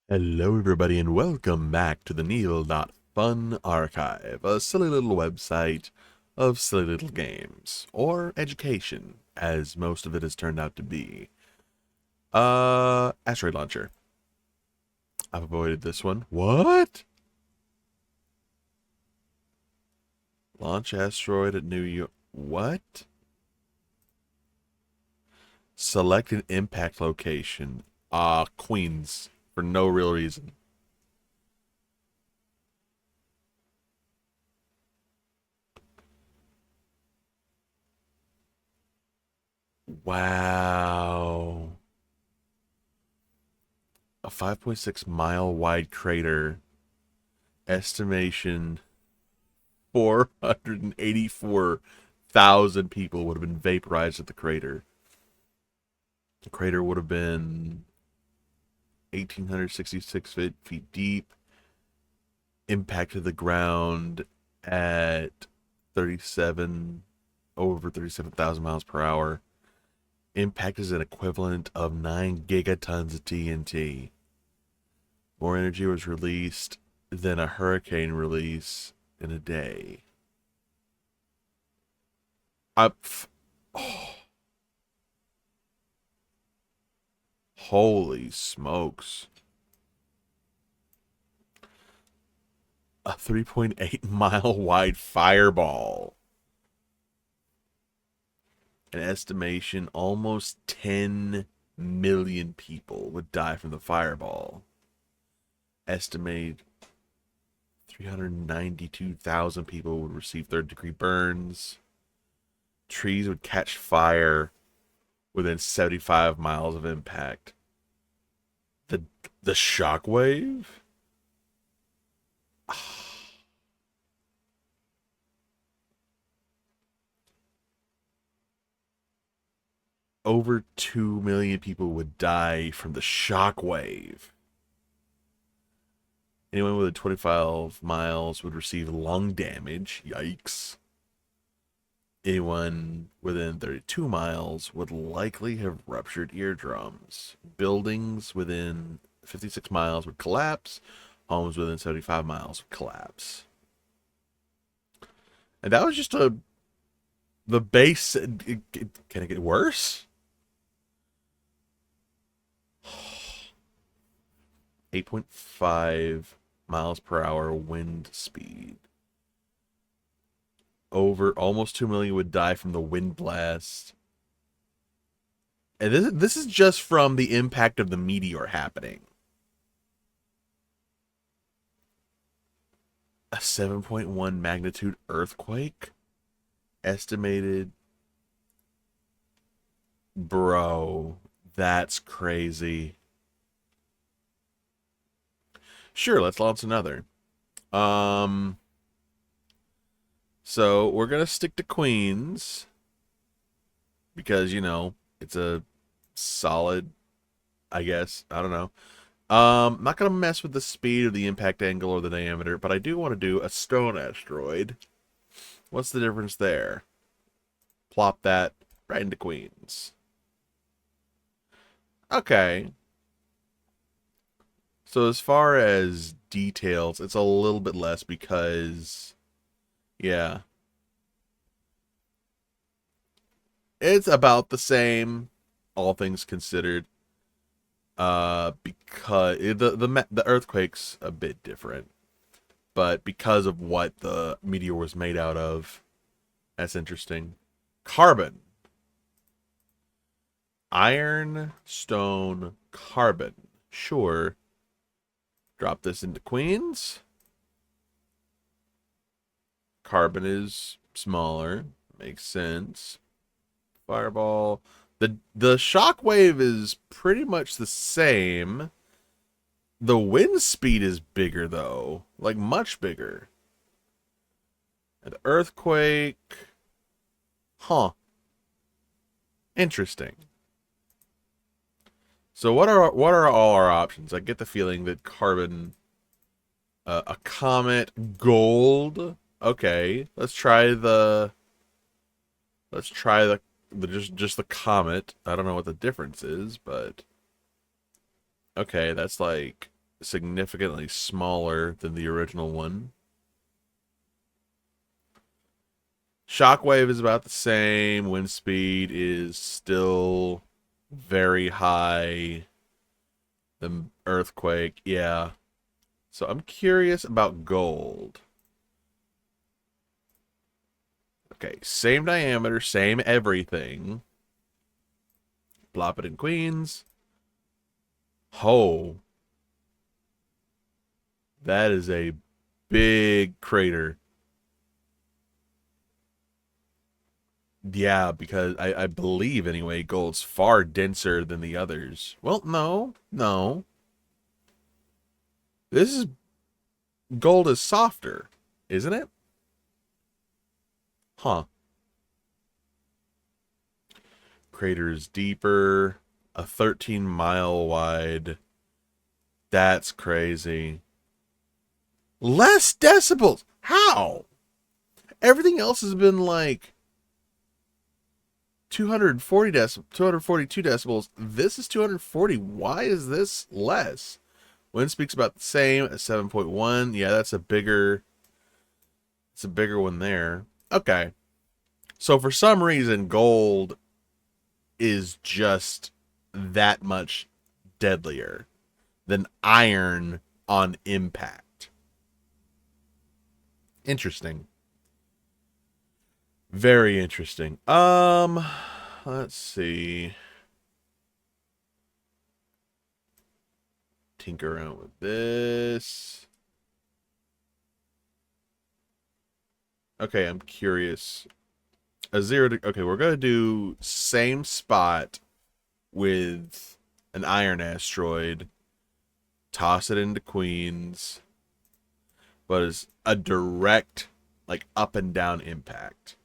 Hello, everybody, and welcome back to the neal.fun archive, a silly little website of silly little games, or education, as most of it has turned out to be. Asteroid launcher. I've avoided this one. What? Launch asteroid at New York. What? Select an impact location. Queens, for no real reason. Wow. A 5.6 mile wide crater. Estimation 484,000 people would have been vaporized at the crater. The crater would have been 1,866 feet deep, impacted the ground at 37, over 37,000 miles per hour. Impact is an equivalent of 9 gigatons of TNT. More energy was released than a hurricane release in a day. Oh, holy smokes. A 3.8 mile wide fireball. An estimation almost 10 million people would die from the fireball. Estimated 392,000 people would receive third-degree burns. Trees would catch fire within 75 miles of impact. The the shockwave? Over 2 million people would die from the shockwave. Anyone within 25 miles would receive lung damage. Yikes. Anyone within 32 miles would likely have ruptured eardrums. Buildings within 56 miles would collapse. Homes within 75 miles would collapse. And that was just the base. Can it get worse? 8.5 miles per hour wind speed. Over almost 2 million would die from the wind blast. And this is just from the impact of the meteor happening. A 7.1 magnitude earthquake estimated. Bro, that's crazy. Sure, let's launch another. So we're gonna stick to Queens because it's a solid, I guess. I don't know. I'm not gonna mess with the speed or the impact angle or the diameter, but I do want to do a stone asteroid. What's the difference there? Plop that right into Queens. Okay. So as far as details, it's a little bit less because, yeah, it's about the same, all things considered. Because the earthquake's a bit different, but because of what the meteor was made out of, that's interesting. Carbon, iron, stone, carbon. Sure. Drop this into Queens. Carbon is smaller. Makes sense. Fireball. The shockwave is pretty much the same. The wind speed is bigger though. Like much bigger. And the earthquake. Huh. Interesting. So what are all our options? I get the feeling that carbon, a comet, gold. Okay, let's try the just the comet. I don't know what the difference is, but okay, that's like significantly smaller than the original one. Shockwave is about the same. Wind speed is still very high. The earthquake, yeah. So I'm curious about gold. Okay, same diameter, same everything. Plop it in Queens. Oh, that is a big crater. Yeah, because I believe, anyway, gold's far denser than the others. Well, no, no. This is... Gold is softer, isn't it? Huh. Crater is deeper. A 13-mile wide. That's crazy. Less decibels. How? Everything else has been like 242 decibels. This is 240. Why is this less? Wind speak's about the same at 7.1. Yeah, that's a bigger... It's a bigger one there. Okay. So for some reason, gold is just that much deadlier than iron on impact. Interesting. Very interesting. Let's see. Tinker around with this. Okay, I'm curious. A 0 to... Okay, we're going to do same spot with an iron asteroid. Toss it into Queens. But it's a direct, like, up and down impact.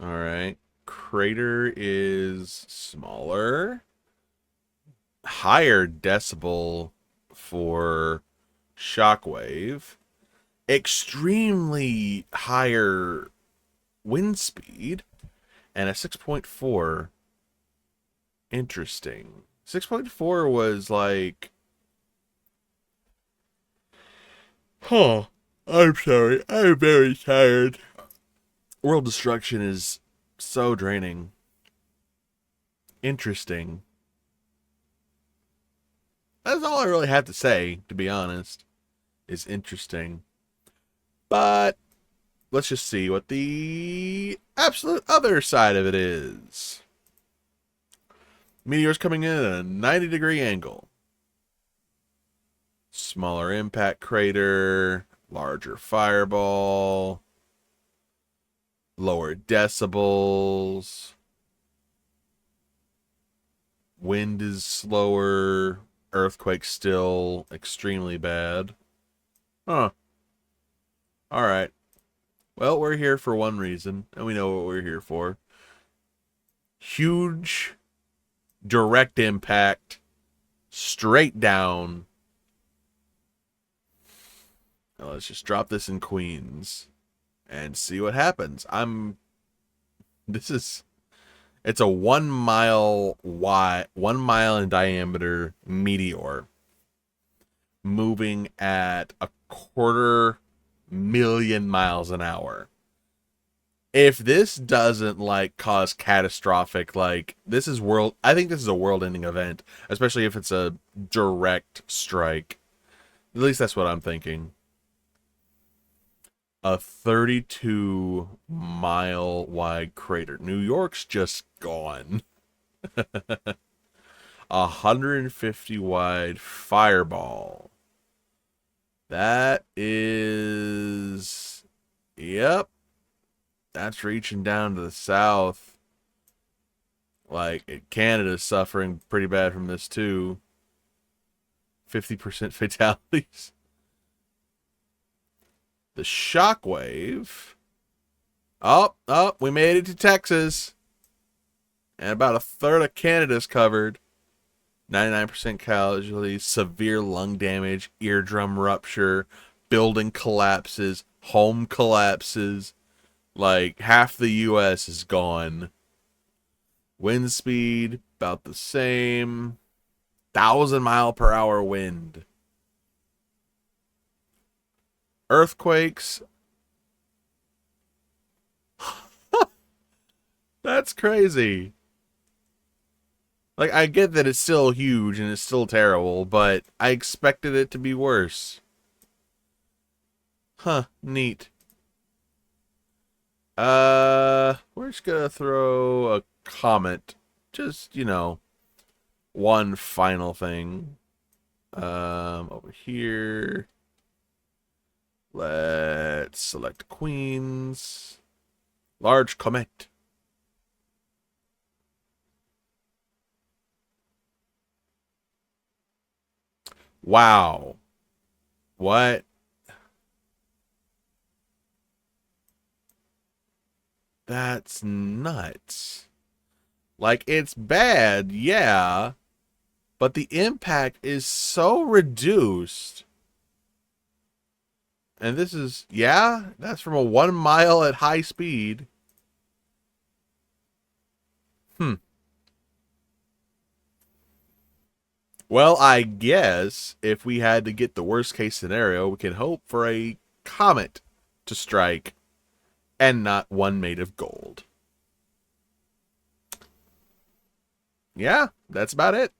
Alright. Crater is smaller. Higher decibel for shockwave. Extremely higher wind speed. And a 6.4. Interesting. 6.4 was like... Huh. I'm sorry. I'm very tired. World destruction is so draining. Interesting. That's all I really have to say, to be honest. Is interesting. But let's just see what the absolute other side of it is. Meteors coming in at a 90-degree angle. Smaller impact crater. Larger fireball. Lower decibels. Wind is slower. Earthquake still extremely bad. Huh. Alright. Well, we're here for one reason, and we know what we're here for. Huge, direct impact, straight down. Now let's just drop this in Queens and see what happens. It's a 1 mile wide, 1 mile in diameter meteor moving at 250,000 miles an hour. If this doesn't like cause catastrophic, like this is world, I think this is a world-ending event, especially if it's a direct strike. At least that's what I'm thinking. A 32-mile wide crater. New York's just gone. 150 wide fireball. That is... Yep. That's reaching down to the south. Like, Canada's suffering pretty bad from this, too. 50% fatalities. The shockwave. Oh, we made it to Texas. And about a third of Canada's covered. 99% casualties, severe lung damage, eardrum rupture, building collapses, home collapses. Like, half the U.S. is gone. Wind speed, about the same. 1,000-mile-per-hour wind. Earthquakes. That's crazy. Like, I get that it's still huge and it's still terrible, but I expected it to be worse. Huh, neat. We're just gonna throw a comet. Just, one final thing. Over here. Let's select Queens. Large comet. Wow. What? That's nuts. Like, it's bad, yeah, but the impact is so reduced. And this is, yeah, that's from a 1 mile at high speed. Well, I guess if we had to get the worst case scenario, we can hope for a comet to strike and not one made of gold. Yeah, that's about it.